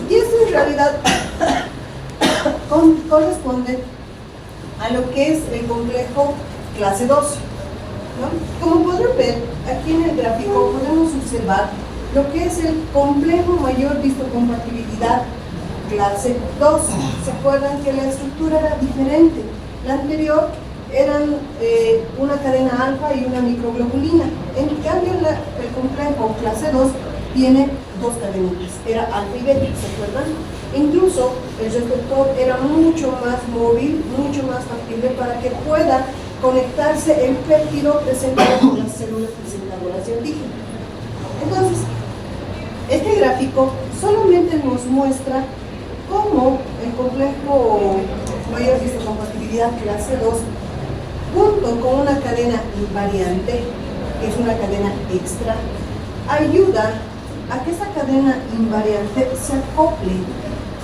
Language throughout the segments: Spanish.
Y esto en realidad corresponde a lo que es el complejo clase 2, ¿no? Como podrán ver, aquí en el gráfico podemos observar lo que es el complejo mayor vistocompatibilidad clase 2. ¿Se acuerdan que la estructura era diferente? La anterior eran una cadena alfa y una microglobulina. En cambio, el complejo clase 2 tiene dos cadenitas, era alfa y beta, ¿se acuerdan? Incluso el receptor era mucho más móvil, mucho más factible para que pueda conectarse el péptido presentado por las células presentadoras de antígeno. Entonces, este gráfico solamente nos muestra cómo el complejo mayor vistocompatibilidad clase 2, junto con una cadena invariante, que es una cadena extra, ayuda a que esa cadena invariante se acople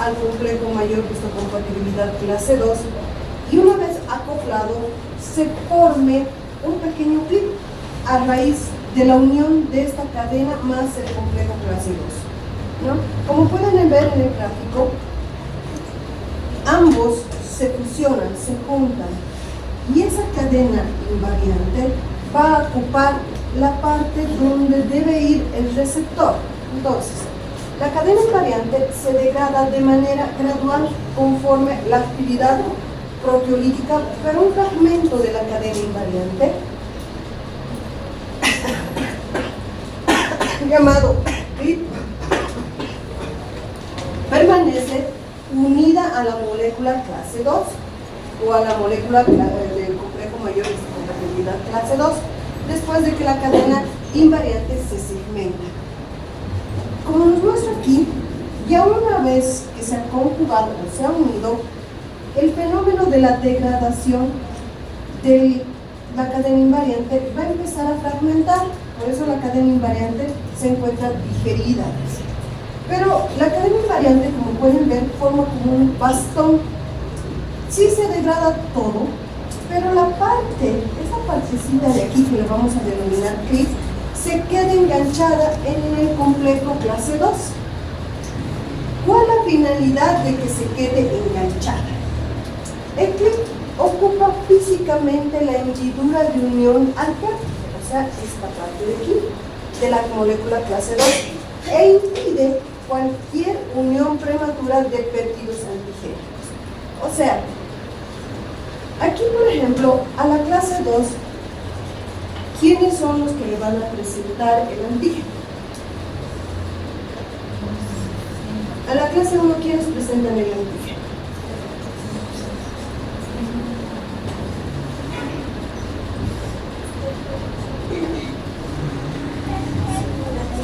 al complejo mayor vistocompatibilidad clase 2 y una vez acoplado se forme un pequeño clip a raíz de la unión de esta cadena más el complejo clase 2, ¿no? Como pueden ver en el gráfico, ambos se fusionan, se juntan, y esa cadena invariante va a ocupar la parte donde debe ir el receptor. Entonces, la cadena invariante se degrada de manera gradual conforme la actividad proteolítica, pero un fragmento de la cadena invariante llamado CRIP permanece unida a la molécula clase 2 o a la molécula del complejo mayor de compatibilidad clase 2 después de que la cadena invariante se segmenta. Como nos muestra aquí, ya una vez que se ha conjugado o se ha unido, el fenómeno de la degradación de la cadena invariante va a empezar a fragmentar, por eso la cadena invariante se encuentra digerida. Pero la cadena invariante, como pueden ver, forma como un bastón. Sí se degrada todo, pero la parte, esa partecita de aquí que le vamos a denominar clip, se queda enganchada en el complejo clase 2. ¿Cuál es la finalidad de que se quede enganchada? El clip ocupa físicamente la hendidura de unión al péptido, o sea, esta parte de aquí, de la molécula clase 2, e impide cualquier unión prematura de péptidos antigénicos. O sea, aquí por ejemplo, a la clase 2, ¿quiénes son los que le van a presentar el antígeno? A la clase 1, ¿quiénes presentan el antígeno?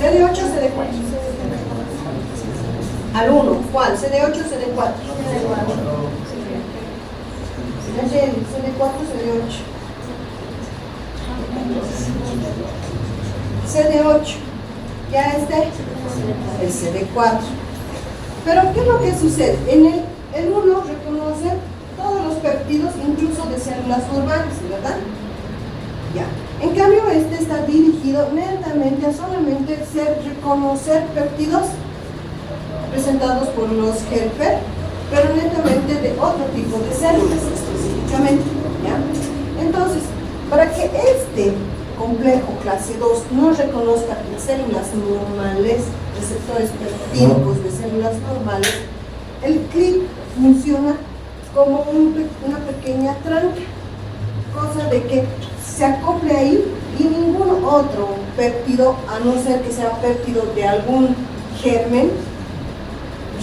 CD8 o CD4. Al 1, ¿cuál? CD8 o CD4. CD4 o CD8. CD8, ya el CD4. Pero ¿qué es lo que sucede? En el 1 reconoce todos los péptidos, incluso de células normales, ¿verdad? Ya. En cambio, este está dirigido netamente a solamente reconocer péptidos presentados por los helper, pero netamente de otro tipo de células específicamente, ¿ya? Entonces, para que este complejo clase 2 no reconozca las células normales, receptores peptídicos de células normales, el CRIP funciona como una pequeña tranca, cosa de que se acople ahí y ningún otro péptido, a no ser que sea péptido de algún germen,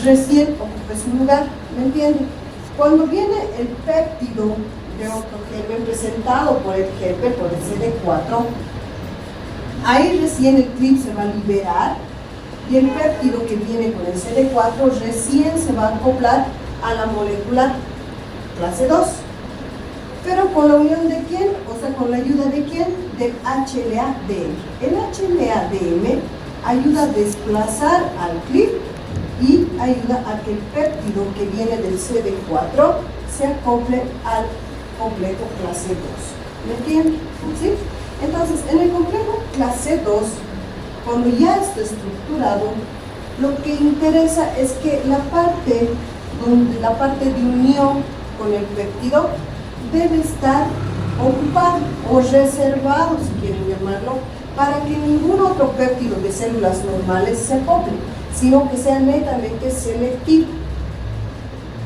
recién ocupe su lugar, ¿me entienden? Cuando viene el péptido de otro germen presentado por el germen, por el CD4, ahí recién el CRIP se va a liberar y el péptido que viene con el CD4 recién se va a acoplar a la molécula clase 2. Pero con la unión de quién, o sea, con la ayuda de quién, del HLA-DM. El HLA-DM ayuda a desplazar al CRIP y ayuda a que el péptido que viene del CD4 se acople al complejo clase 2. ¿Me entienden? ¿Sí? Entonces, en el complejo clase 2, cuando ya está estructurado, lo que interesa es que la parte de unión con el péptido debe estar ocupado o reservado, si quieren llamarlo, para que ningún otro péptido de células normales se acople, sino que sea netamente selectivo.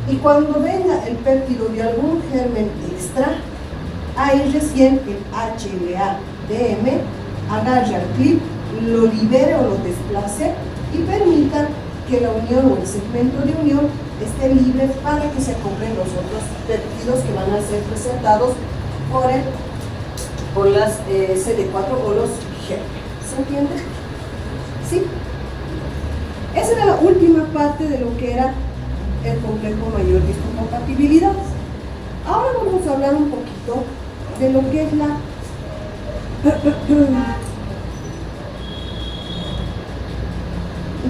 Y cuando venga el péptido de algún germen extra, ahí recién el HLA-DM agarre al clip, lo libere o lo desplace y permita que la unión o el segmento de unión esté libre para que se acoplen los otros péptidos que van a ser presentados por las CD4 o los gérmenes. ¿Se entiende? ¿Sí? Esa era la última parte de lo que era el complejo mayor de histocompatibilidad. Ahora vamos a hablar un poquito de lo que es la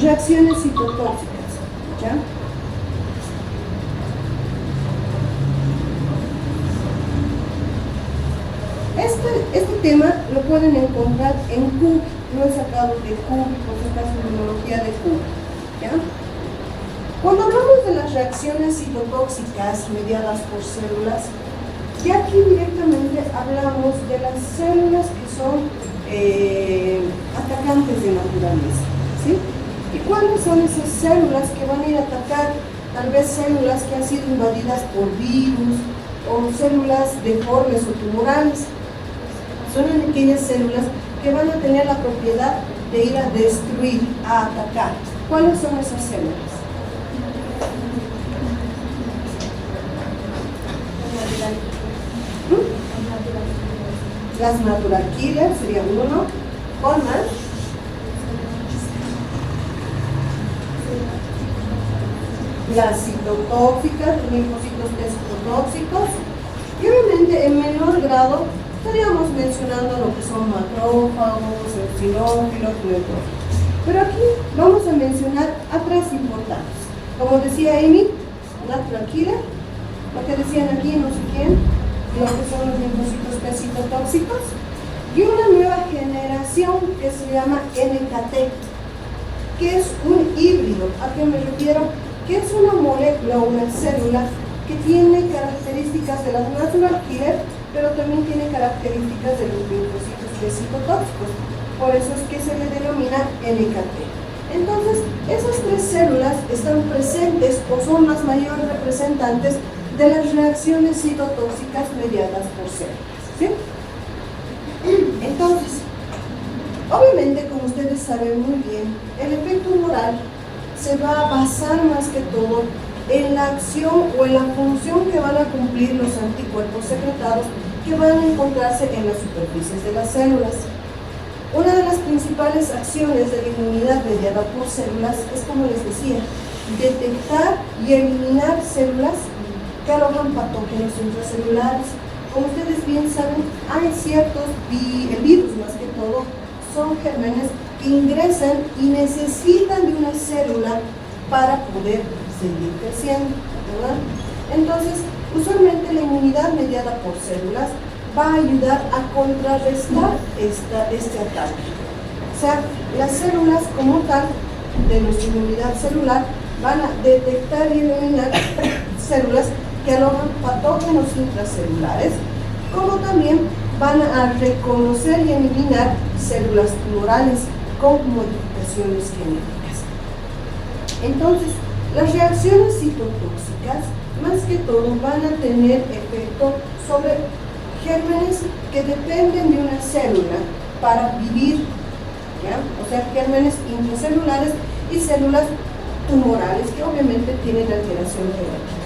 reacciones citotóxicas, ¿ya? Este tema lo pueden encontrar en Cubi, lo he sacado de Cubi, por si acaso biología de Cubi, ¿ya? Cuando hablamos de las reacciones citotóxicas mediadas por células, ya aquí directamente hablamos de las células que son atacantes de naturaleza, ¿sí? ¿Y cuáles son esas células que van a ir a atacar? Tal vez células que han sido invadidas por virus o células deformes o tumorales. Son aquellas células que van a tener la propiedad de ir a destruir, a atacar. ¿Cuáles son esas células? Las natural killers sería uno, ¿cuál más? Las citotóxicas, los linfocitos T citotóxicos, y obviamente en menor grado estaríamos mencionando lo que son macrófagos, eosinófilos, neutrófilos. Pero aquí vamos a mencionar a tres importantes. Como decía Amy, natural killer, lo que decían aquí no sé quién, lo que son los linfocitos T citotóxicos, y una nueva generación que se llama NKT, que es un híbrido. ¿A qué me refiero? Que es una molécula o una célula que tiene características de las natural killer, pero también tiene características de los linfocitos T citotóxicos. Por eso es que se le denomina NKT. Entonces, esas tres células están presentes o son las mayores representantes de las reacciones citotóxicas mediadas por células, ¿sí? Entonces, obviamente, como ustedes saben muy bien, el efecto humoral se va a basar más que todo en la acción o en la función que van a cumplir los anticuerpos secretados que van a encontrarse en las superficies de las células. Una de las principales acciones de la inmunidad mediada por células es, como les decía, detectar y eliminar células que alojan patógenos intracelulares. Como ustedes bien saben, hay ciertos virus, más que todo, son gérmenes que ingresan y necesitan de una célula para poder seguir creciendo, ¿verdad? Entonces, usualmente la inmunidad mediada por células va a ayudar a contrarrestar este ataque. O sea, las células como tal de nuestra inmunidad celular van a detectar y eliminar células que alojan patógenos intracelulares, como también van a reconocer y eliminar células tumorales con modificaciones genéticas. Entonces, las reacciones citotóxicas, más que todo, van a tener efecto sobre gérmenes que dependen de una célula para vivir, ¿ya? O sea, gérmenes intracelulares y células tumorales que obviamente tienen alteración genética.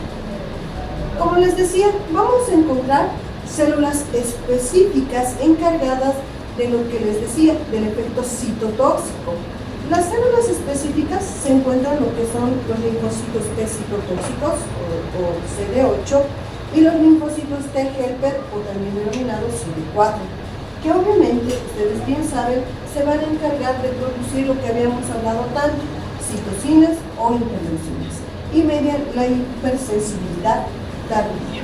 Como les decía, vamos a encontrar células específicas encargadas de lo que les decía, del efecto citotóxico. Las células específicas se encuentran lo que son los linfocitos T citotóxicos o CD8 y los linfocitos T helper o también denominados CD4, que obviamente, ustedes bien saben, se van a encargar de producir lo que habíamos hablado tanto, citocinas o interleucinas, y median la hipersensibilidad tardía.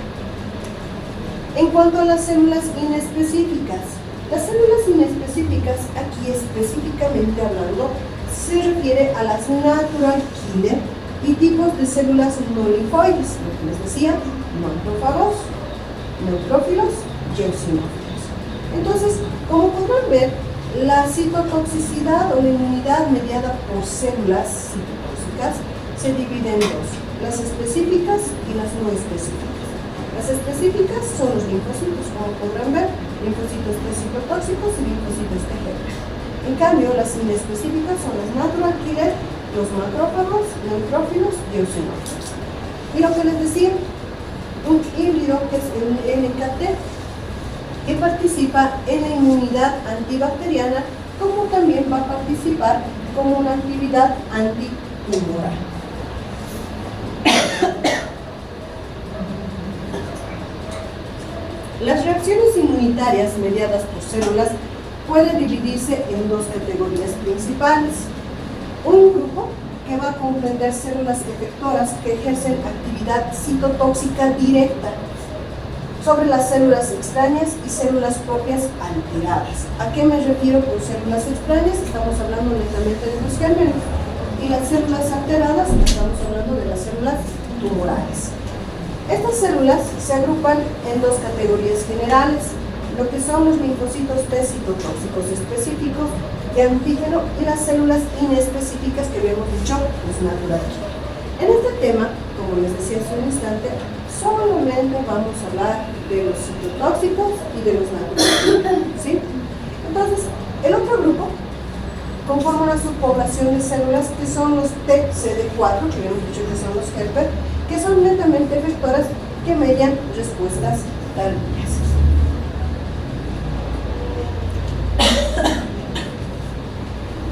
En cuanto a las células inespecíficas, las células inespecíficas, aquí específicamente hablando, se refiere a las natural killer y tipos de células no linfoides, lo que les decía, macrófagos, neutrófilos y eosinófilos. Entonces, como podrán ver, la citotoxicidad o la inmunidad mediada por células citotóxicas se divide en dos, las específicas y las no específicas. Las específicas son los linfocitos, como podrán ver, linfocitos T citotóxicos y linfocitos T helper. En cambio, las inespecíficas son las natural killer, los macrófagos, neutrófilos y eosinófilos. Y lo que les decía, un híbrido que es el NKT, que participa en la inmunidad antibacteriana, como también va a participar como una actividad antitumoral. Las reacciones inmunitarias mediadas por células pueden dividirse en dos categorías principales. Un grupo que va a comprender células efectoras que ejercen actividad citotóxica directa sobre las células extrañas y células propias alteradas. ¿A qué me refiero por células extrañas? Estamos hablando netamente de los gérmenes. Y las células alteradas, estamos hablando de las células tumorales. Estas células se agrupan en dos categorías generales, lo que son los linfocitos T citotóxicos específicos de antígeno y las células inespecíficas que habíamos dicho, los natural killer. En este tema, como les decía hace un instante, solamente vamos a hablar de los citotóxicos y de los natural killer, ¿sí? Entonces, el otro grupo conforma una subpoblación de células que son los TCD4, que habíamos dicho que son los helper, que son netamente efectoras que median respuestas tardías.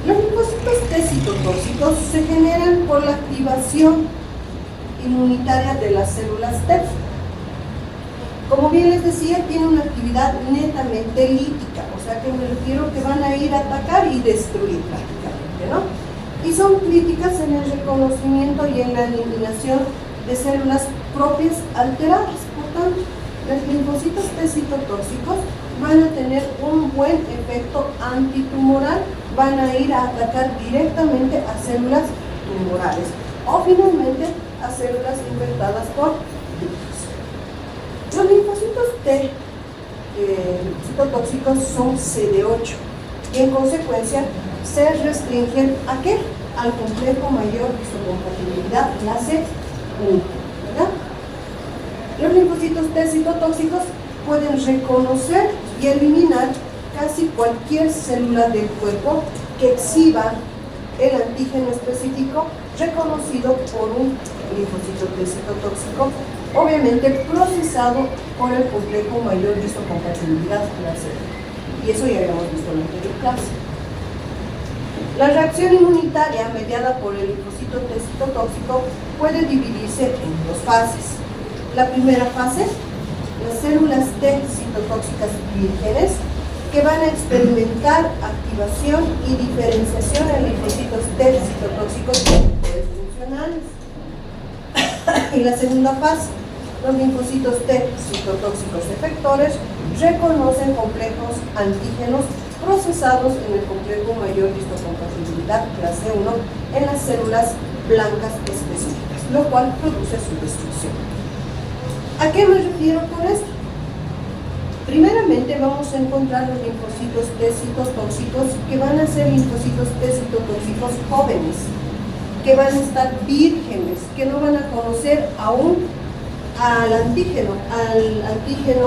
Los linfocitos T citotóxicos se generan por la activación inmunitaria de las células T. Como bien les decía, tiene una actividad netamente lítica, o sea que me refiero que van a ir a atacar y destruir prácticamente, ¿no? Y son críticas en el reconocimiento y en la eliminación de células propias alteradas. Por tanto, los linfocitos T citotóxicos van a tener un buen efecto antitumoral, van a ir a atacar directamente a células tumorales o finalmente a células infectadas por virus. Los linfocitos T citotóxicos son CD8 y en consecuencia se restringen ¿a qué? Al complejo mayor de histocompatibilidad clase 1, ¿verdad? Los linfocitos T citotóxicos pueden reconocer y eliminar casi cualquier célula del cuerpo que exhiba el antígeno específico reconocido por un linfocito T citotóxico, obviamente procesado por el complejo mayor de histocompatibilidad clase 1. Y eso ya habíamos visto en la anterior clase. La reacción inmunitaria mediada por el linfocito T citotóxico puede dividirse en dos fases. La primera fase, las células T citotóxicas vírgenes, que van a experimentar activación y diferenciación en linfocitos T citotóxicos funcionales. Y la segunda fase, los linfocitos T citotóxicos efectores reconocen complejos antígenos procesados en el complejo mayor de histocompatibilidad clase 1 en las células blancas específicas, lo cual produce su destrucción. ¿A qué me refiero con esto? Primeramente vamos a encontrar los linfocitos T citotóxicos que van a ser linfocitos T citotóxicos jóvenes, que van a estar vírgenes, que no van a conocer aún al antígeno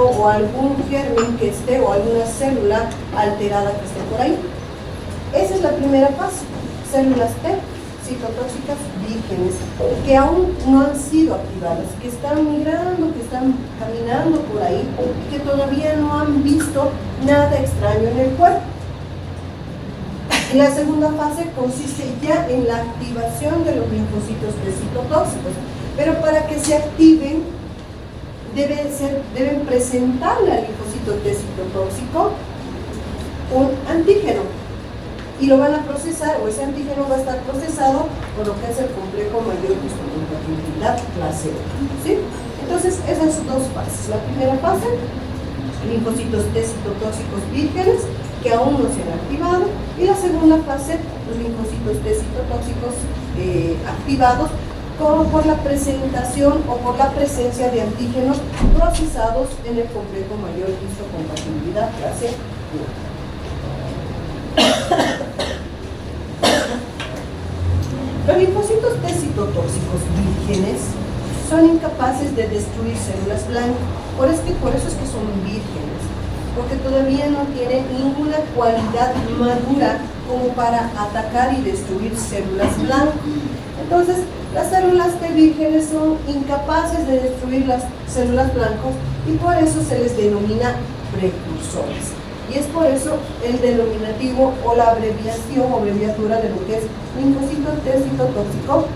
o algún germen que esté o alguna célula alterada que esté por ahí. Esa es la primera fase, células T citotóxicas vírgenes, que aún no han sido activadas, que están migrando, que están caminando por ahí y que todavía no han visto nada extraño en el cuerpo. La segunda fase consiste ya en la activación de los linfocitos T citotóxicos, pero para que se activen deben presentarle al linfocito T citotóxico un antígeno y lo van a procesar, o ese antígeno va a estar procesado por lo que es el complejo mayor de histocompatibilidad clase 1, ¿sí? Entonces esas son dos fases. La primera fase, linfocitos T citotóxicos vírgenes que aún no se han activado, y la segunda fase, los linfocitos T citotóxicos activados, como por la presentación o por la presencia de antígenos procesados en el complejo mayor histocompatibilidad clase 1. Los linfocitos T citotóxicos vírgenes son incapaces de destruir células blancas, por eso es que son vírgenes, porque todavía no tienen ninguna cualidad madura como para atacar y destruir células blancas. Entonces, las células T vírgenes son incapaces de destruir las células blancas y por eso se les denomina precursores. Y es por eso el denominativo o la abreviación o abreviatura de lo que es linfocito T citotóxico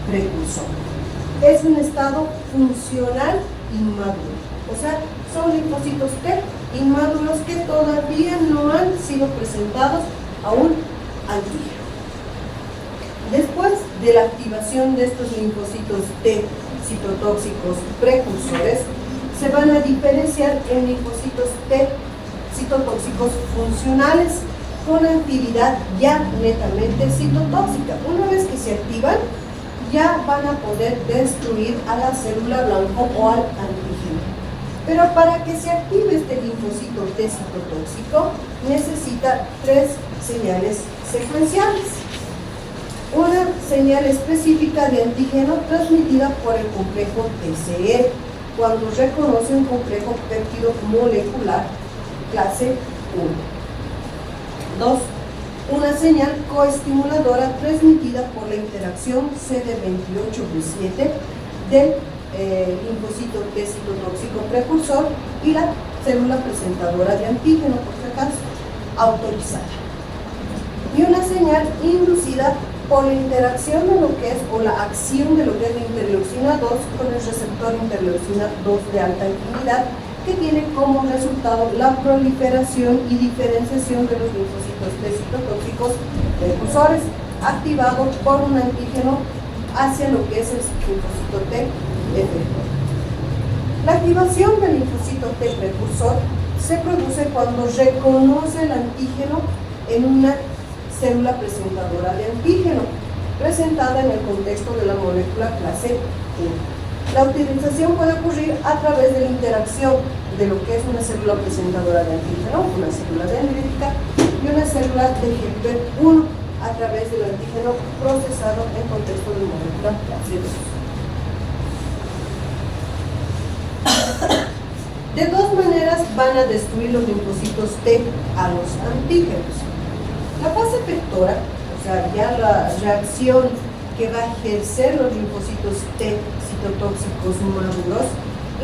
precursor. Es un estado funcional inmaduro, o sea, son linfocitos T inmaduros que todavía no han sido presentados a un antígeno. Después de la activación de estos linfocitos T citotóxicos precursores, se van a diferenciar en linfocitos T citotóxicos funcionales con actividad ya netamente citotóxica. Una vez que se activan, ya van a poder destruir a la célula blanca o al antígeno. Pero para que se active este linfocito T citotóxico, necesita 3 señales secuenciales. Una señal específica de antígeno transmitida por el complejo TCR, cuando reconoce un complejo péptido molecular clase 1. 2. Una señal coestimuladora transmitida por la interacción CD28B7 del linfocito T citotóxico precursor y la célula presentadora de antígeno, por si acaso, autorizada. Y una señal inducida por la interacción de lo que es, o la acción de lo que es la interleucina 2 con el receptor interleucina 2 de alta afinidad, que tiene como resultado la proliferación y diferenciación de los linfocitos T citotóxicos precursores, activados por un antígeno hacia lo que es el linfocito T efector. La activación del linfocito T precursor se produce cuando reconoce el antígeno en una célula presentadora de antígeno, presentada en el contexto de la molécula clase 1. La utilización puede ocurrir a través de la interacción de lo que es una célula presentadora de antígeno, una célula dendrítica y una célula de Helper 1 a través del antígeno procesado en contexto de molécula clase 2. De dos maneras van a destruir los linfocitos T a los antígenos. La fase efectora, o sea, ya la reacción que va a ejercer los linfocitos T citotóxicos maduros,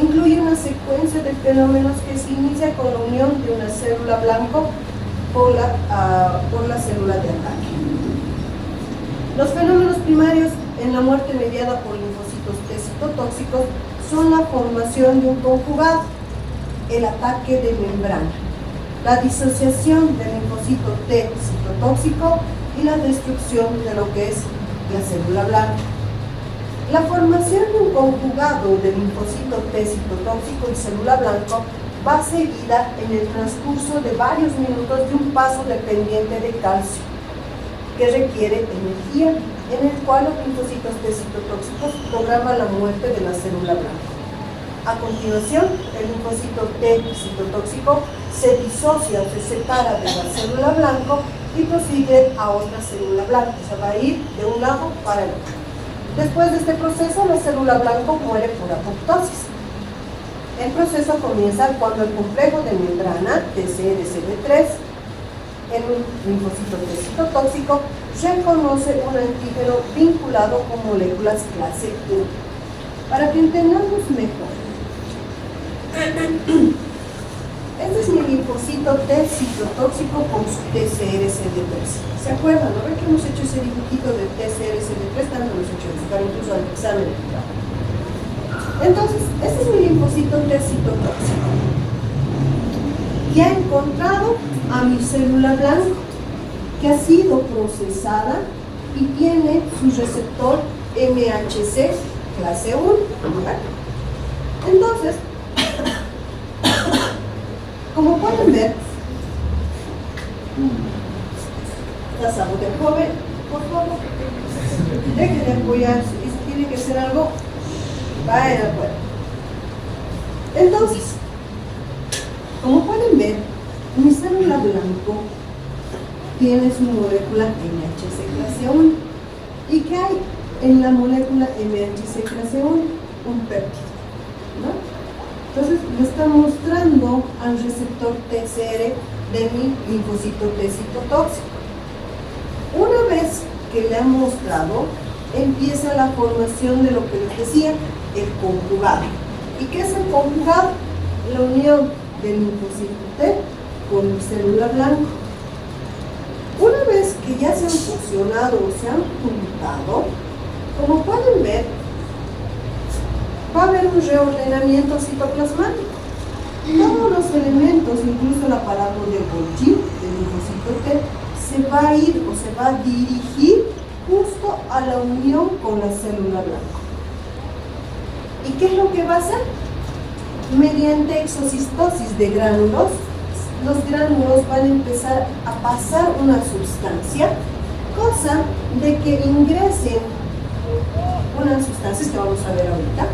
incluye una secuencia de fenómenos que se inicia con la unión de una célula blanco por la célula de ataque. Los fenómenos primarios en la muerte mediada por linfocitos T citotóxicos son la formación de un conjugado, el ataque de membrana, la disociación del linfocito T citotóxico y la destrucción de lo que es la célula blanca. La formación de un conjugado de linfocito T citotóxico y célula blanca va seguida en el transcurso de varios minutos de un paso dependiente de calcio que requiere energía, en el cual los linfocitos T citotóxicos programan la muerte de la célula blanca. A continuación, el linfocito T citotóxico se disocia o se separa de la célula blanca y prosigue a otra célula blanca, o sea, va a ir de un lado para el otro. Después de este proceso, la célula blanca muere por apoptosis. El proceso comienza cuando el complejo de membrana TCR-CD3 en un linfocito T citotóxico reconoce un antígeno vinculado con moléculas clase 1. Para que entendamos mejor, este es mi linfocito T citotóxico con su TCR-CD3. ¿Se acuerdan? ¿No ven que hemos hecho ese dibujito de TCR-CD3? También lo hemos hecho buscar incluso al examen. Entonces, este es mi linfocito T citotóxico. Y ha encontrado a mi célula blanca, que ha sido procesada y tiene su receptor MHC clase 1. Entonces, como pueden ver, ¿Estás algo de joven? Por favor, deje de apoyarse. Y si tiene que hacer algo, vayan a apoyar. Entonces, como pueden ver, mi célula blanco tiene su molécula MHC clase 1. ¿Y qué hay en la molécula MHC clase 1? Un péptido, ¿no? Entonces le está mostrando al receptor TCR de mi linfocito T citotóxico. Una vez que le ha mostrado, empieza la formación de lo que les decía, el conjugado. ¿Y qué es el conjugado? La unión del linfocito T con mi célula blanca. Una vez que ya se han fusionado o se han juntado, como pueden ver, va a haber un reordenamiento citoplasmático. Todos los elementos, incluso el aparato de Golgi, del linfocito T, se va a ir o se va a dirigir justo a la unión con la célula blanca. ¿Y qué es lo que va a hacer? Mediante exocistosis de gránulos, los gránulos van a empezar a pasar una sustancia, cosa de que ingresen unas sustancias que vamos a ver ahorita,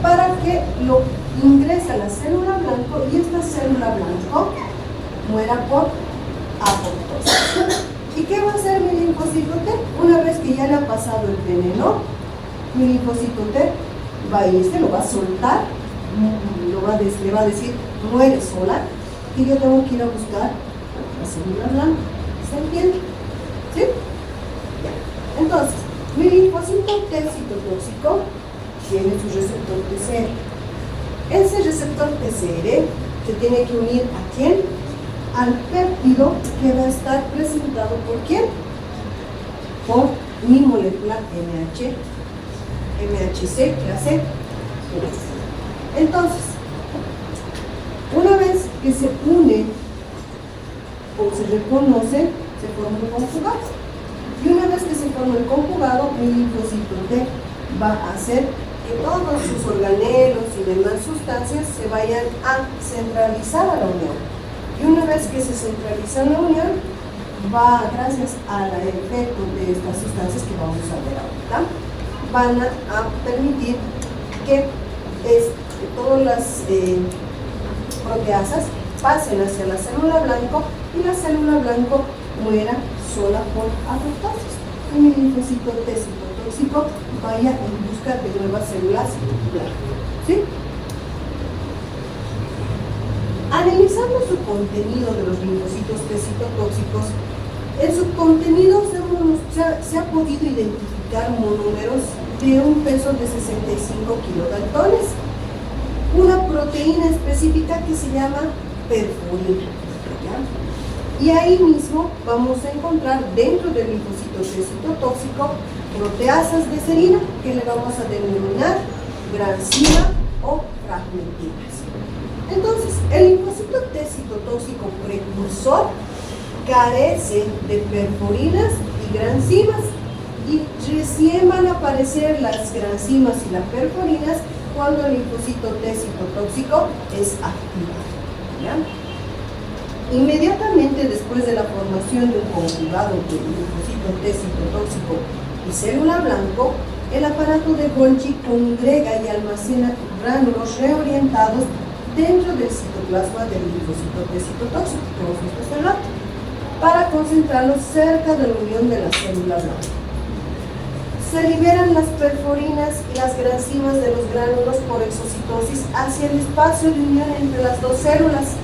para que lo ingrese a la célula blanco y esta célula blanco muera por apoptosis. ¿Y qué va a hacer mi linfocito T? Una vez que ya le ha pasado el veneno, mi linfocito T va a irse, lo va a soltar, le va a decir, muere sola, y yo tengo que ir a buscar la célula blanca. ¿Se entiende? ¿Sí? Ya. Entonces, mi linfocito T citotóxico tiene su receptor TCR. Ese receptor TCR se tiene que unir ¿a quién? Al péptido que va a estar presentado ¿por quién? Por mi molécula MHC clase 1. Entonces, una vez que se une o se reconoce, se forma un conjugado. Y una vez que se forma el conjugado, mi linfocito T va a hacer que todos sus organelos y demás sustancias se vayan a centralizar a la unión. Y una vez que se centraliza la unión, va, gracias al efecto de estas sustancias que vamos a ver ahorita, van a permitir que todas las proteasas pasen hacia la célula blanco y la célula blanco muera sola por apoptosis. Y mi linfocito T citotóxico vaya en busca de nuevas células blancas. ¿Sí? Analizando su contenido de los linfocitos T citotóxicos, en su contenido se ha podido identificar monómeros de un peso de 65 kilodaltones, una proteína específica que se llama perforina. ¿Ya? Y ahí mismo vamos a encontrar dentro del linfocito T citotóxico proteasas de serina que le vamos a denominar granzima o fragmentinas. Entonces, el linfocito T citotóxico precursor carece de perforinas y granzimas y recién van a aparecer las granzimas y las perforinas cuando el linfocito T citotóxico es activado. ¿Ya? Inmediatamente después de la formación de un conjugado de linfocito T citotóxico y célula blanco, el aparato de Golgi congrega y almacena gránulos reorientados dentro del citoplasma del linfocito T citotóxico, que hemos visto hace rato, para concentrarlos cerca de la unión de la célula blanca. Se liberan las perforinas y las granzimas de los gránulos por exocitosis hacia el espacio de unión entre las dos células.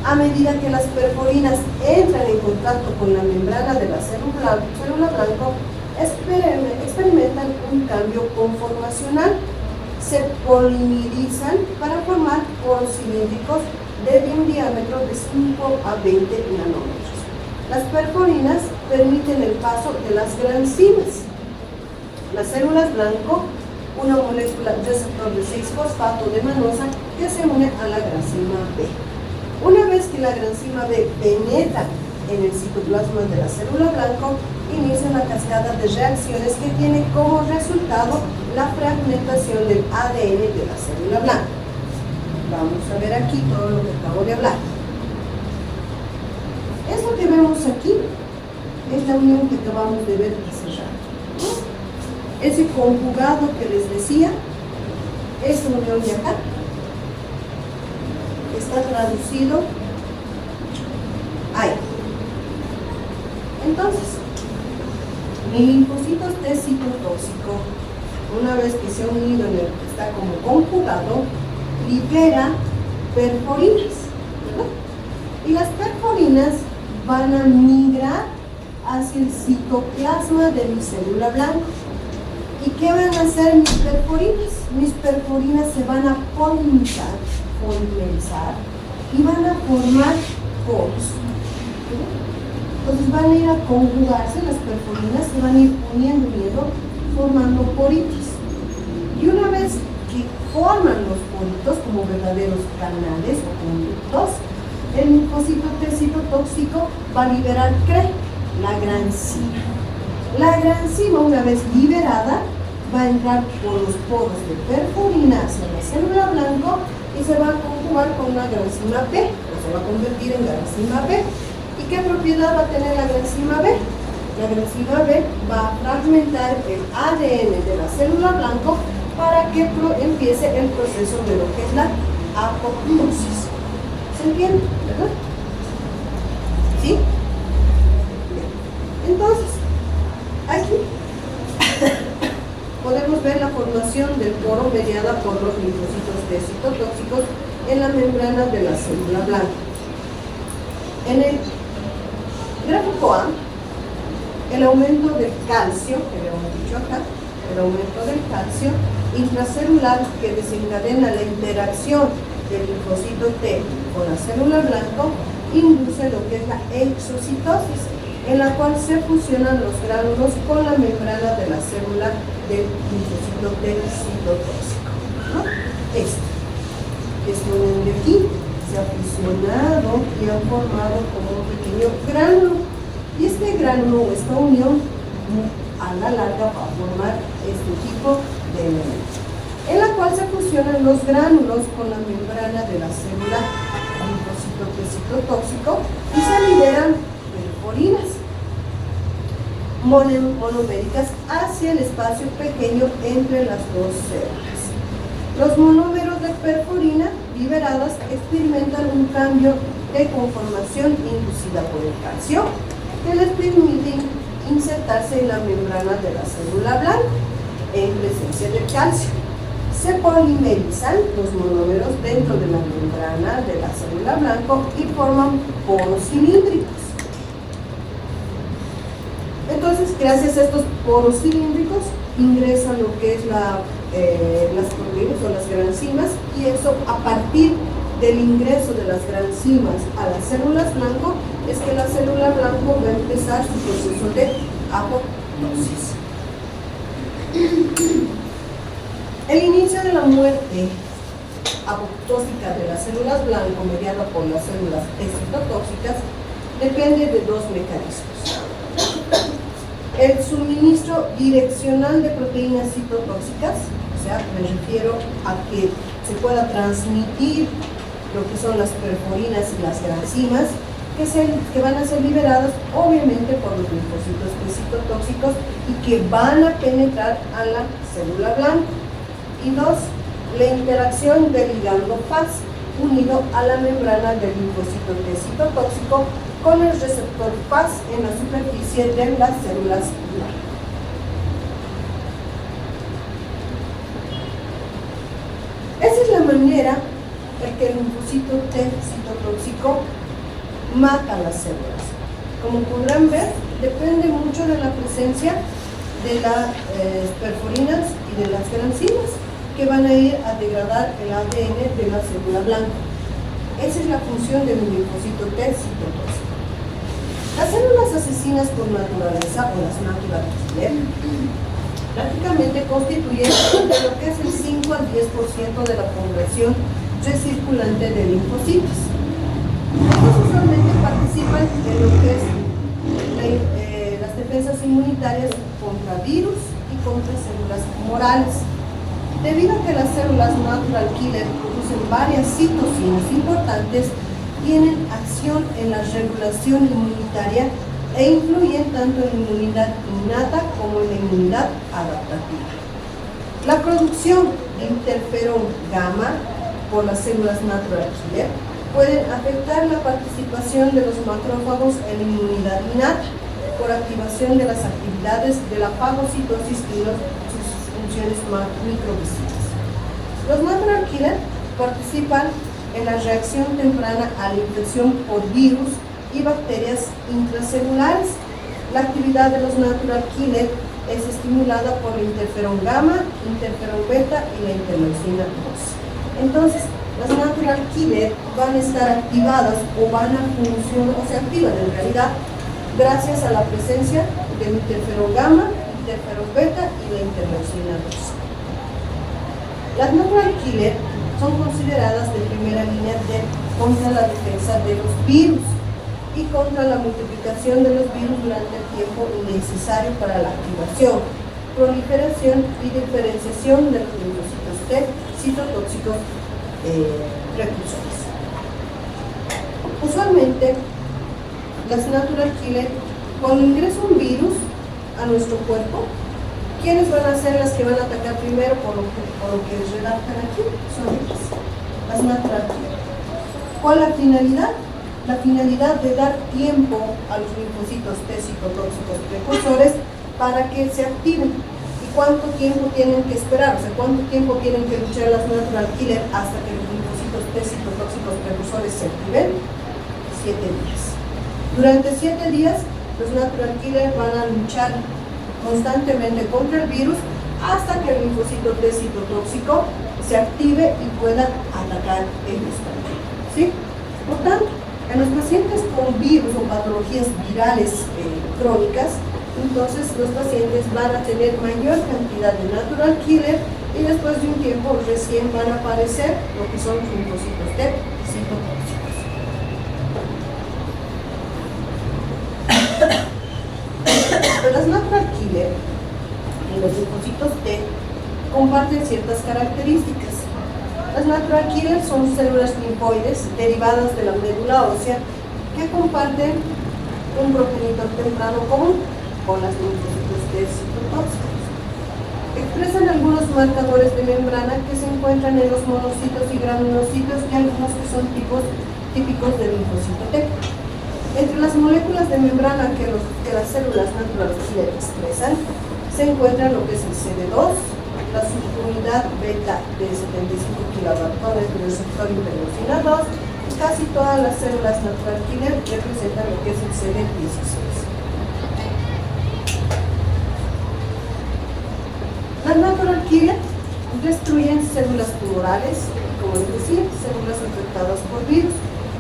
A medida que las perforinas entran en contacto con la membrana de la célula blanco, experimentan un cambio conformacional. Se polimerizan para formar poros cilíndricos de un diámetro de 5 a 20 nanómetros. Las perforinas permiten el paso de las granzimas. Las células blanco, una molécula receptor de 6-fosfato de manosa que se une a la granzima B. Una vez que la granzima B penetra en el citoplasma de la célula blanco, inicia una cascada de reacciones que tiene como resultado la fragmentación del ADN de la célula blanca. Vamos a ver aquí todo lo que acabo de hablar. Esto que vemos aquí es la unión que acabamos de ver hace rato, ¿no? Ese conjugado que les decía, esa unión de acá, está traducido ahí. Entonces, mi linfocito T citotóxico, una vez que se ha unido en el que está como conjugado, libera perforinas, ¿verdad? Y las perforinas van a migrar hacia el citoplasma de mi célula blanca. ¿Y qué van a hacer mis perforinas? Mis perforinas se van a polimerizar y van a formar poros. Entonces van a ir a conjugarse, las perforinas se van a ir uniendo, formando poritos. Y una vez que forman los poritos como verdaderos canales o conductos, el linfocito T citotóxico va a liberar la granzima. La granzima, una vez liberada, va a entrar por los poros de perforina hacia la célula blanca y se va a conjugar con una granzima B, o se va a convertir en granzima B. ¿Y qué propiedad va a tener la granzima B? La granzima B va a fragmentar el ADN de la célula blanca para que empiece el proceso de lo que es la apoptosis. ¿Se entiende? ¿Verdad? ¿Sí? Bien. Entonces, aquí podemos ver la formación del poro mediada por los linfocitos T citotóxicos en la membrana de la célula blanca. En el gráfico A, el aumento del calcio, que habíamos dicho acá, el aumento del calcio intracelular que desencadena la interacción del linfocito T con la célula blanca induce lo que es la exocitosis, en la cual se fusionan los gránulos con la membrana de la célula del linfocito T citotóxico, ¿no? Este unión de aquí se ha fusionado y ha formado como un pequeño gránulo, y este gránulo o esta unión a la larga va a formar este tipo de elemento, en la cual se fusionan los gránulos con la membrana de la célula linfocito T citotóxico y se liberan perforinas monoméricas hacia el espacio pequeño entre las dos células. Los monómeros de perforina liberadas experimentan un cambio de conformación inducida por el calcio que les permite insertarse en la membrana de la célula blanca en presencia del calcio. Se polimerizan los monómeros dentro de la membrana de la célula blanca y forman poros cilíndricos. Entonces, gracias a estos poros cilíndricos ingresan lo que es las proteínas o las granzimas, y eso, a partir del ingreso de las granzimas a las células blanco, es que la célula blanco va a empezar su proceso de apoptosis. El inicio de la muerte apoptósica de las células blanco mediada por las células citotóxicas depende de dos mecanismos: el suministro direccional de proteínas citotóxicas, o sea, me refiero a que se pueda transmitir lo que son las perforinas y las granzimas, que van a ser liberadas obviamente por los linfocitos citotóxicos y que van a penetrar a la célula blanca. Y dos, la interacción del ligando FAS unido a la membrana del linfocito T citotóxico con el receptor FAS en la superficie de las células blancas. Esa es la manera en que el linfocito T citotóxico mata las células. Como podrán ver, depende mucho de la presencia de las perforinas y de las granzimas, que van a ir a degradar el ADN de la célula blanca. Esa es la función del linfocito T citotóxico. Las células asesinas por naturaleza, o las máquinas prácticamente constituyen entre lo que es el 5 al 10% de la población recirculante de linfocitos. Estos usualmente participan en lo que es las defensas inmunitarias contra virus y contra células tumorales. Debido a que las células natural killer producen varias citocinas importantes, tienen acción en la regulación inmunitaria e influyen tanto en la inmunidad innata como en la inmunidad adaptativa. La producción de interferón gamma por las células natural killer pueden afectar la participación de los macrófagos en la inmunidad innata por activación de las actividades de la fagocitosis y sus funciones microvisibles. Los natural killer participan en la reacción temprana a la infección por virus y bacterias intracelulares. La actividad de los natural killer es estimulada por el interferón gamma, interferón beta y la interleucina 2. Entonces, las natural killer van a estar activadas o van a funcionar, o se activan en realidad, gracias a la presencia del interferón gamma, interferón beta y la interleucina 2. Las natural killer son consideradas de primera línea contra la defensa de los virus y contra la multiplicación de los virus durante el tiempo necesario para la activación, proliferación y diferenciación de los linfocitos T citotóxicos precursores. Usualmente, las natural killer, cuando ingresa un virus a nuestro cuerpo, ¿quiénes van a ser las que van a atacar primero por lo que redactan aquí? Son ellas, las natural killer. ¿Cuál es la finalidad? La finalidad de dar tiempo a los linfocitos T citotóxicos precursores para que se activen. ¿Y cuánto tiempo tienen que esperar? O sea, ¿cuánto tiempo tienen que luchar las natural killer hasta que los linfocitos T citotóxicos precursores se activen? 7 días. Durante 7 días, los natural killer van a luchar constantemente contra el virus hasta que el linfocito T citotóxico se active y pueda atacar ellos también. ¿Sí? Por tanto, en los pacientes con virus o patologías virales crónicas, entonces los pacientes van a tener mayor cantidad de natural killer y después de un tiempo recién van a aparecer lo que son linfocitos T citotóxicos. Las natural killer y los linfocitos T comparten ciertas características. Las natural killer son células linfoides derivadas de la médula ósea que comparten un progenitor temprano común con las linfocitos T citotóxicos. Expresan algunos marcadores de membrana que se encuentran en los monocitos y granulocitos y algunos que son típicos del linfocito T. Entre las moléculas de membrana que las células natural killer expresan se encuentran lo que es el CD2, la subunidad beta de 75 kilobacterias del receptor interleucina 2, y casi todas las células natural killer representan lo que es el CD16. Las natural killer destruyen células tumorales, como les decía, células afectadas por virus,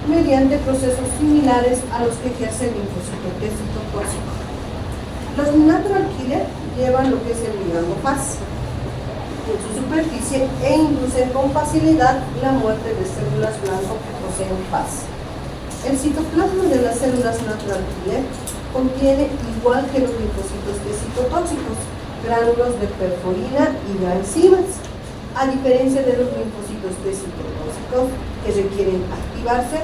mediante procesos similares a los que ejerce el linfocito T citotóxico. Los natural killer llevan lo que es el ligando FAS en su superficie e inducen con facilidad la muerte de células blanco que poseen FAS. El citoplasma de las células natural killer contiene, igual que los linfocitos T citotóxicos, gránulos de perforina y enzimas, a diferencia de los linfocitos T citotóxicos que requieren activarse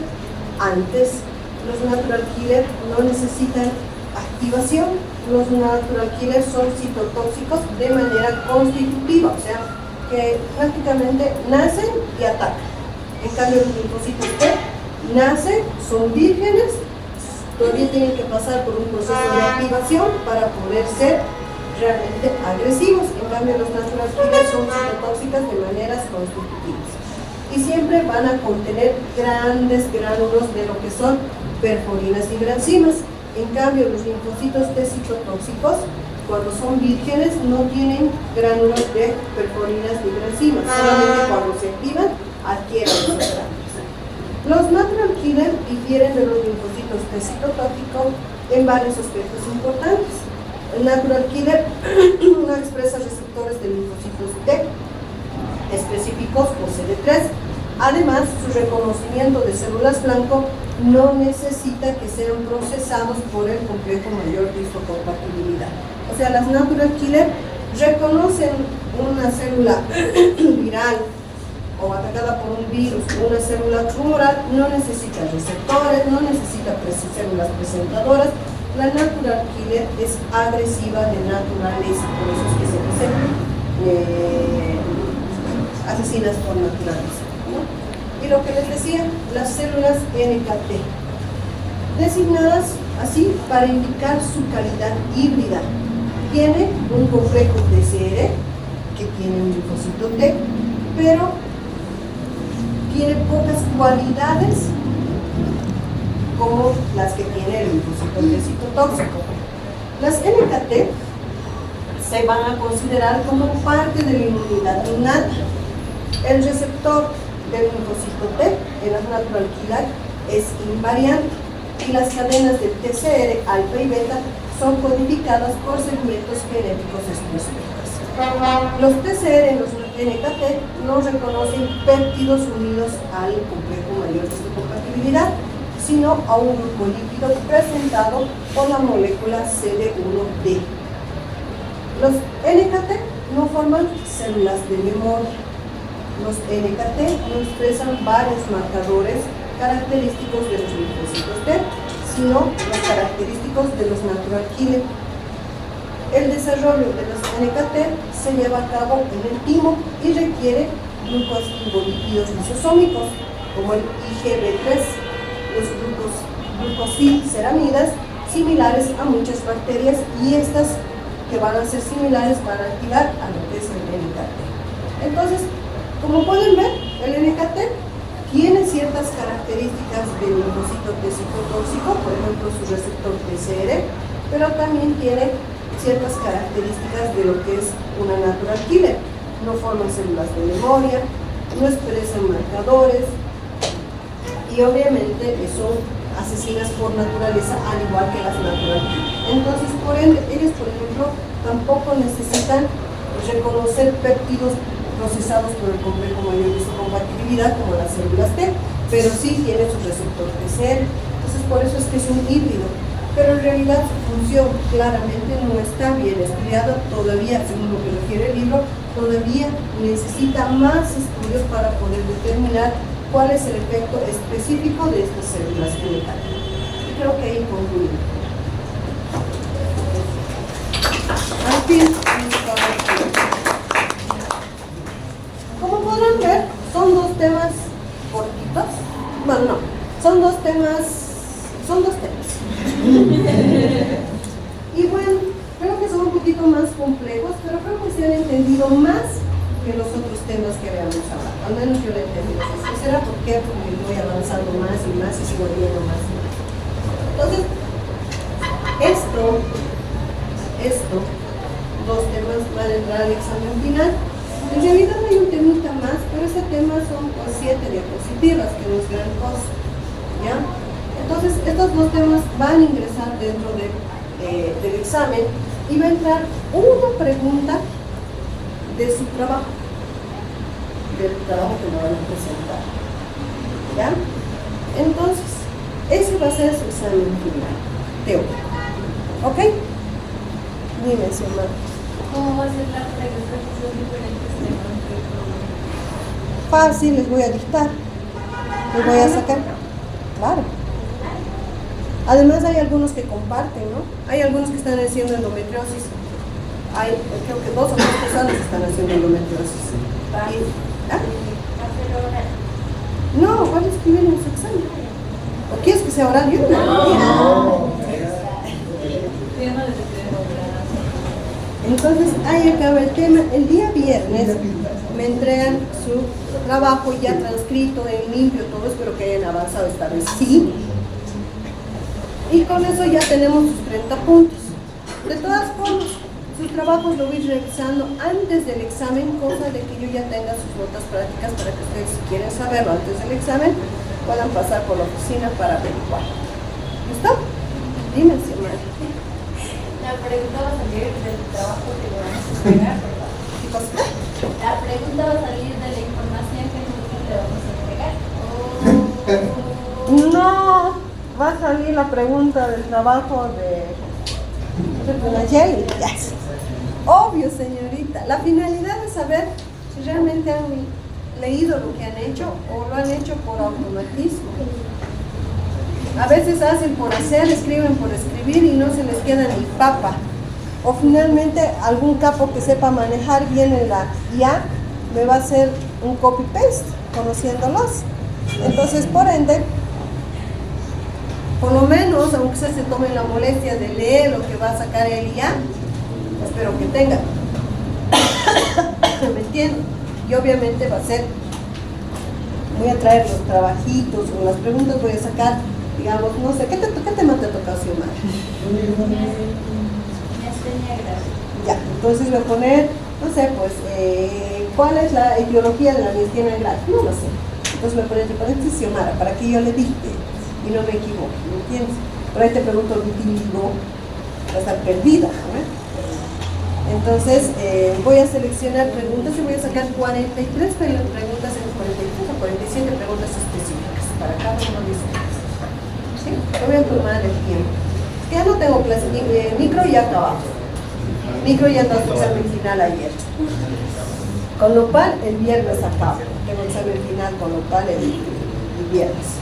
antes. Los natural killer no necesitan activación. Los natural killers son citotóxicos de manera constitutiva, o sea, que prácticamente nacen y atacan. En cambio, los linfocitos T nacen, son vírgenes, todavía tienen que pasar por un proceso de activación para poder ser realmente agresivos. En cambio, los natural killers son citotóxicas de maneras constitutivas. Y siempre van a contener grandes gránulos de lo que son perforinas y granzimas. En cambio, los linfocitos T citotóxicos, cuando son vírgenes, no tienen gránulos de perforinas ni granzimas. Solamente cuando se activan, adquieren esos gránulos. Los natural killer difieren de los linfocitos T citotóxicos en varios aspectos importantes. El natural killer no expresa receptores de linfocitos T específicos por CD3. Además, su reconocimiento de células blanco no necesita que sean procesados por el complejo mayor de histocompatibilidad. O sea, las natural killer reconocen una célula viral o atacada por un virus o una célula tumoral, no necesita receptores, no necesita células presentadoras. La natural killer es agresiva de naturaleza, por eso es que se dice asesinas por naturaleza, ¿no? Y lo que les decía, las células NKT, designadas así para indicar su calidad híbrida. Tiene un complejo TCR, que tiene un linfocito T, pero tiene pocas cualidades como las que tiene el linfocito T citotóxico. Las NKT se van a considerar como parte de la inmunidad innata. El receptor del linfocito T en las natural killer es invariante y las cadenas de TCR, alfa y beta son codificadas por segmentos genéticos específicos. Los TCR en los NKT no reconocen péptidos unidos al complejo mayor de histocompatibilidad, sino a un grupo lípido presentado por la molécula CD1D. Los NKT no forman células de memoria. Los NKT no expresan varios marcadores característicos de los linfocitos T, sino los característicos de los natural killer. El desarrollo de los NKT se lleva a cabo en el timo y requiere glucosilípidos lisosómicos, como el IgB3, los glucosilceramidas, similares a muchas bacterias, y estas que van a ser similares van a activar a lo que es el NKT. Entonces, como pueden ver, el NKT tiene ciertas características del linfocito T citotóxico, por ejemplo su receptor TCR, pero también tiene ciertas características de lo que es una natural killer. No forman células de memoria, no expresan marcadores y obviamente son asesinas por naturaleza, al igual que las natural killer. Entonces, por ende, ellos, por ejemplo, tampoco necesitan reconocer péptidos procesados por el complejo mayor de histocompatibilidad como las células T, pero sí tiene su receptor TCR. Entonces, por eso es que es un híbrido. Pero en realidad su función claramente no está bien estudiada todavía, según lo que refiere el libro, todavía necesita más estudios para poder determinar cuál es el efecto específico de estas células NKT. Y creo que ahí concluye. Al fin, como podrán ver, son dos temas cortitos. Bueno, no, son dos temas. Y bueno, creo que son un poquito más complejos, pero creo que se han entendido más que los otros temas que habíamos hablado. Al menos yo lo he entendido. ¿Qué será? Porque voy avanzando más y más y sigo viendo más y más. Entonces, dos temas van a entrar al examen final. En realidad hay un temita más, pero ese tema son 7 diapositivas, que no es gran cosa, ¿ya? Entonces, estos dos temas van a ingresar dentro del examen y va a entrar una pregunta de su trabajo, del trabajo que me van a presentar, ¿ya? Entonces, ese va a ser su examen final, teórico, ¿ok? Dime, si hermano. ¿Cómo va a ser la pregunta que son diferentes temas? Fácil, les voy a dictar, les voy a sacar, claro. Además hay algunos que comparten, ¿no? Hay algunos que están haciendo endometriosis. Hay, creo que 2 o 3 personas están haciendo endometriosis. ¿Ah? No, van a escribir en su examen. ¿O quieres que sea oral? Yo no. Entonces, ahí acaba el tema. El día viernes me entregan su trabajo ya transcrito, en limpio, todo. Espero que hayan avanzado esta vez. Sí. Y con eso ya tenemos sus 30 puntos. De todas formas, sus trabajos lo voy revisando antes del examen, cosa de que yo ya tenga sus notas prácticas para que ustedes, si quieren saberlo antes del examen, puedan pasar por la oficina para averiguar. ¿Listo? Dime, si hermano. La pregunta va a salir del trabajo que le vamos a entregar, ¿verdad? ¿Qué cosa? La pregunta va a salir de la información que nosotros le vamos a entregar. No, va a salir la pregunta del trabajo de Nayeli. Yes. Obvio, señorita. La finalidad es saber si realmente han leído lo que han hecho o lo han hecho por automatismo. A veces hacen por hacer, escriben por escribir y no se les queda ni papa. O finalmente algún capo que sepa manejar bien en la IA me va a hacer un copy-paste, conociéndolos. Entonces, por ende, por lo menos, aunque se tomen la molestia de leer lo que va a sacar el IA, espero que tengan. ¿Me entienden? Y obviamente va a ser, voy a traer los trabajitos o las preguntas, voy a sacar, digamos, no sé, ¿qué tema te toca, Xiomara? Ya, entonces voy a poner, no sé, pues, ¿cuál es la ideología de la amnistía negra? No lo sé. Entonces voy a poner entre paréntesis Xiomara, para que yo le dicte y no me equivoque, ¿me entiendes? Por ahí te pregunto el vitiligo, va a estar perdida, ¿no? Entonces voy a seleccionar preguntas y voy a sacar 43 preguntas en 43 o 47 preguntas específicas para cada uno de ustedes. ¿Sí? Yo voy a tomar el tiempo. Ya no tengo clase, micro ya acabamos. Micro ya está su examen final ayer. Con lo cual el viernes acabo. Tengo examen final, con lo cual el viernes.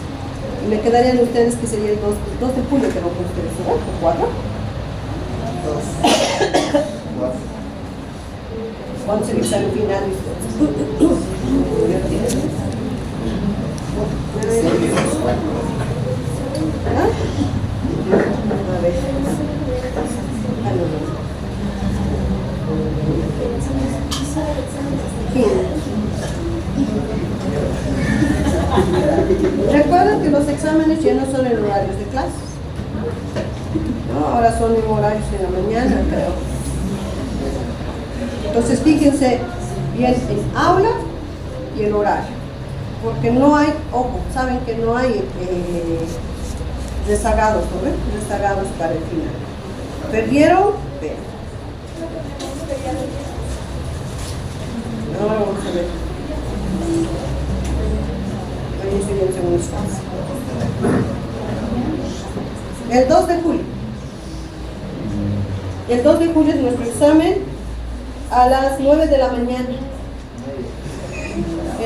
Y me quedarían ustedes que sería el 2 de julio, que no con ustedes, ¿no? ¿O 4? 2. ¿Cuándo es el examen final de ustedes? ¿Ah? A ver. Recuerden que los exámenes ya no son en horarios de clases. No, ahora son en horarios de la mañana, creo. Entonces fíjense bien en aula y el horario, porque no hay, ojo, saben que no hay rezagados, ¿no ven? Rezagados para el final. ¿Perdieron? Vean. Ahora vamos a ver. Ahí sería el segundo espacio. El 2 de julio. El 2 de julio es nuestro examen a las 9 de la mañana.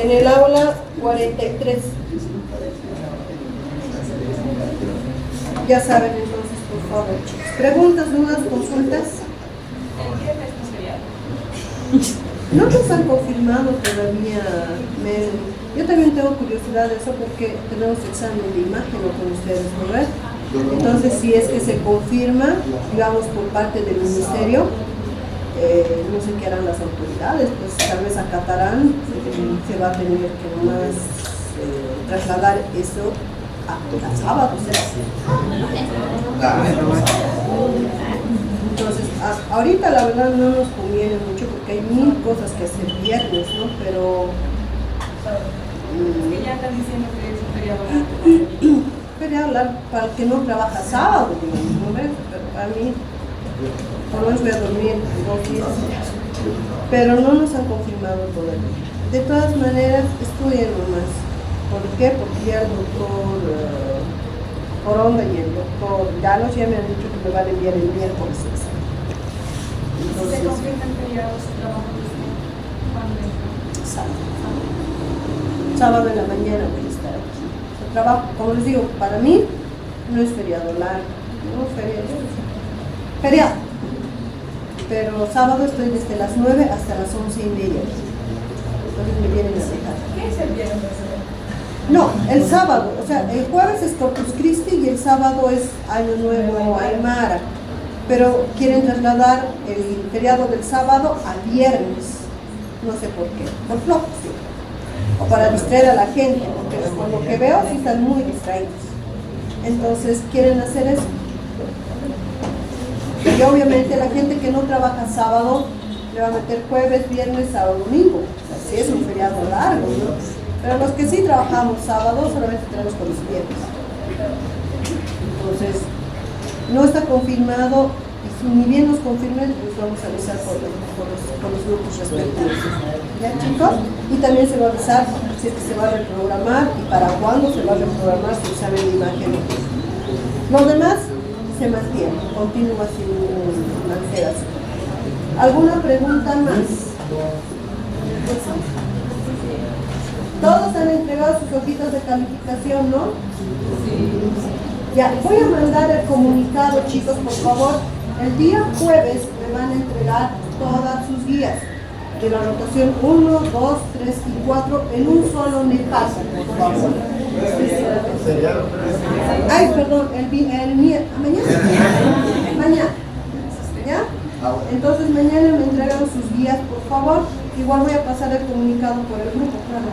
En el aula 43. Ya saben entonces, por favor, chicos. ¿Preguntas, dudas, consultas? No nos han confirmado todavía, yo también tengo curiosidad de eso porque tenemos examen de imagen con ustedes, ¿verdad? Entonces, si es que se confirma, digamos, por parte del ministerio, no sé qué harán las autoridades, pues tal vez acatarán, se va a tener que nomás trasladar eso a sábado, Entonces, ahorita la verdad no nos conviene mucho porque hay mil cosas que hacer viernes, ¿no? Pero... ya están diciendo que es un feriado. Feriado para el que no trabaja sábado, digamos, ¿no ves? Pero para mí, por lo menos voy a dormir 2 días. Pero no nos han confirmado todavía. De todas maneras, estudien nomás. ¿Por qué? Porque ya el doctor Coronda y el doctor Llanos ya me han dicho que me van a enviar el miércoles. Entonces, ¿se confirman feriados trabajo de usted? sábado. Sábado en la mañana voy a estar aquí. El trabajo, como les digo, para mí no es feriado largo, no feriado. Pero sábado estoy desde las 9 hasta las 11:30. Entonces me vienen a dejar. ¿Qué es el viernes? No, el sábado, o sea, el jueves es Corpus Christi y el sábado es Año Nuevo Aymara. Pero quieren trasladar el feriado del sábado a viernes. No sé por qué, por flojos, ¿sí? O para distraer a la gente, porque por lo que veo sí están muy distraídos. Entonces quieren hacer eso. Y obviamente la gente que no trabaja sábado le va a meter jueves, viernes, sábado, domingo. O sea, sí es un feriado largo, ¿no? Pero los que sí trabajamos sábado solamente tenemos con los viernes. Entonces, no está confirmado, y si ni bien nos confirmen, pues vamos a avisar por los grupos respectivos. ¿Ya, chicos? Y también se va a avisar si es que se va a reprogramar y para cuándo se va a reprogramar su examen de imagen. Los demás se mantienen, continúa sin alteración. ¿Alguna pregunta más? entregado sus hojitas de calificación, ¿no? Ya, voy a mandar el comunicado, chicos, por favor. El día jueves me van a entregar todas sus guías de la rotación 1, 2, 3 y 4 en un solo nepazo, por favor. Ay, perdón, mañana. ¿Ya? Entonces mañana me entregan sus guías, por favor. Igual voy a pasar el comunicado por el grupo, claro.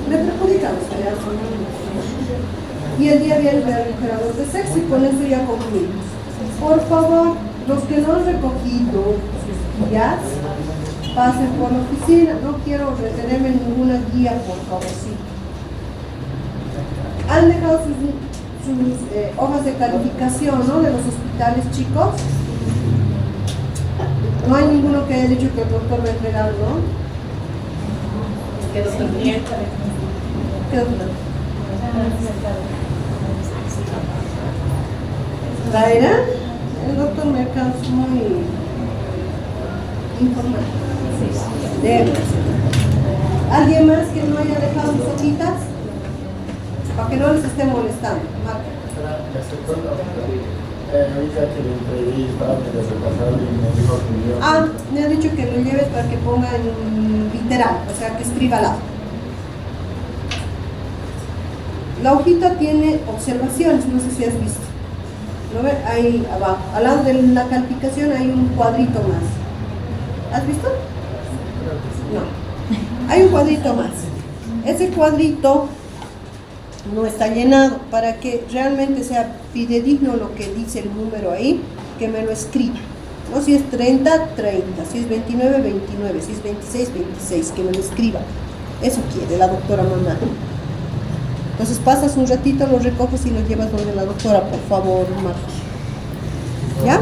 Me perjudican ustedes. Y el día viernes voy a recoger a los de sexo y con eso ya concluimos. Por favor, los que no han recogido sus guías, pasen por la oficina. No quiero retenerme en ninguna guía, por favor, sí. Han dejado sus hojas de calificación, ¿no? De los hospitales, chicos. No hay ninguno que haya dicho que el doctor va a entregar, ¿no? Que doctor Miguel. ¿Qué doctor? ¿Traerá? El doctor Mercado es muy informal. Debe. ¿Alguien más que no haya dejado sus hojitas? Para que no les esté molestando. Marca. Ahorita que le entrevista, antes de pasar, me dijo que yo... Ah, me ha dicho que lo lleves para que ponga en literal, o sea, que escriba al lado. La hojita tiene observaciones, no sé si has visto. ¿Lo ves? Ahí abajo, al lado de la calificación hay un cuadrito más. ¿Has visto? No. Hay un cuadrito más. Ese cuadrito no está llenado. Para que realmente sea fidedigno lo que dice el número ahí, que me lo escriba. ¿No? Si es 30, 30. Si es 29, 29. Si es 26, 26. Que me lo escriba. Eso quiere la doctora mamá. Entonces pasas un ratito, lo recoges y lo llevas donde la doctora, por favor, Marcos. ¿Ya?